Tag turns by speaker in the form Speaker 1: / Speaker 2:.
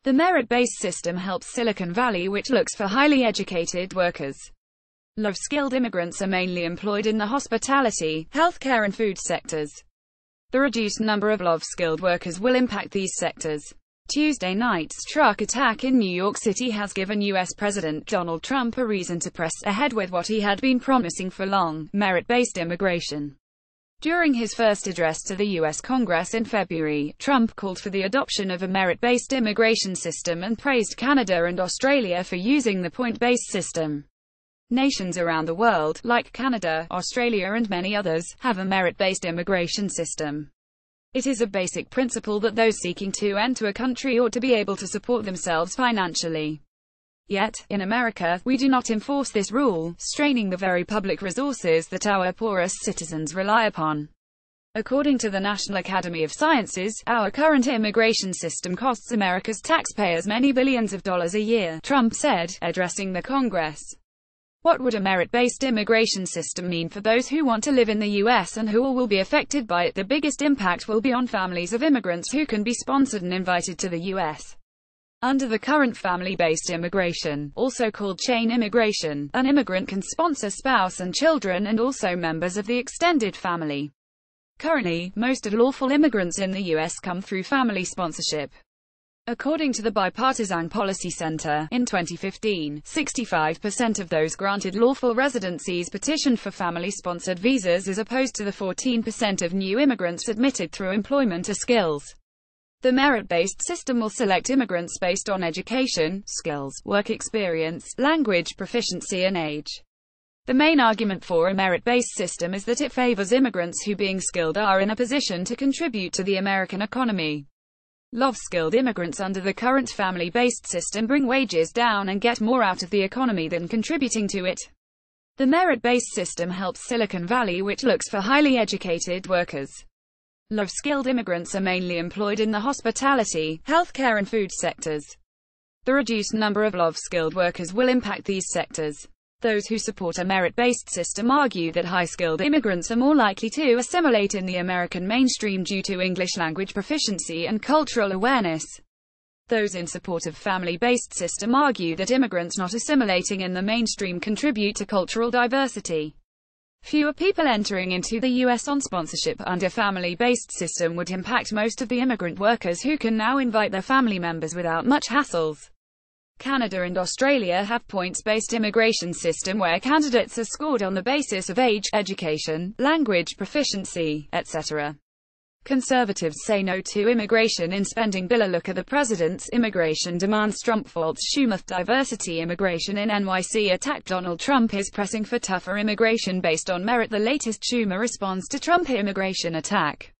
Speaker 1: The merit-based system helps Silicon Valley, which looks for highly educated workers. Low-skilled immigrants are mainly employed in the hospitality, healthcare and food sectors. The reduced number of low-skilled workers will impact these sectors. Tuesday night's truck attack in New York City has given U.S. President Donald Trump a reason to press ahead with what he had been promising for long: merit-based immigration. During his first address to the U.S. Congress in February, Trump called for the adoption of a merit-based immigration system and praised Canada and Australia for using the point-based system. Nations around the world, like Canada, Australia and many others, have a merit-based immigration system. It is a basic principle that those seeking to enter a country ought to be able to support themselves financially. Yet, in America, we do not enforce this rule, straining the very public resources that our poorest citizens rely upon. According to the National Academy of Sciences, our current immigration system costs America's taxpayers many billions of dollars a year, Trump said, addressing the Congress. What would a merit-based immigration system mean for those who want to live in the U.S. and who all will be affected by it? The biggest impact will be on families of immigrants who can be sponsored and invited to the U.S. Under the current family-based immigration, also called chain immigration, an immigrant can sponsor spouse and children and also members of the extended family. Currently, most lawful immigrants in the U.S. come through family sponsorship. According to the Bipartisan Policy Center, in 2015, 65% of those granted lawful residencies petitioned for family-sponsored visas as opposed to the 14% of new immigrants admitted through employment or skills. The merit-based system will select immigrants based on education, skills, work experience, language proficiency and age. The main argument for a merit-based system is that it favors immigrants who, being skilled, are in a position to contribute to the American economy. Low-skilled immigrants under the current family-based system bring wages down and get more out of the economy than contributing to it. The merit-based system helps Silicon Valley, which looks for highly educated workers. Low-skilled immigrants are mainly employed in the hospitality, healthcare and food sectors. The reduced number of low-skilled workers will impact these sectors. Those who support a merit-based system argue that high-skilled immigrants are more likely to assimilate in the American mainstream due to English language proficiency and cultural awareness. Those in support of family-based system argue that immigrants not assimilating in the mainstream contribute to cultural diversity. Fewer people entering into the U.S. on sponsorship under family-based system would impact most of the immigrant workers who can now invite their family members without much hassles. Canada and Australia have points-based immigration system where candidates are scored on the basis of age, education, language proficiency, etc. Conservatives say no to immigration in spending bill. A look at the president's immigration demands. Trump faults Schumer. Diversity immigration in NYC attack. Donald Trump is pressing for tougher immigration based on merit. The latest: Schumer responds to Trump immigration attack.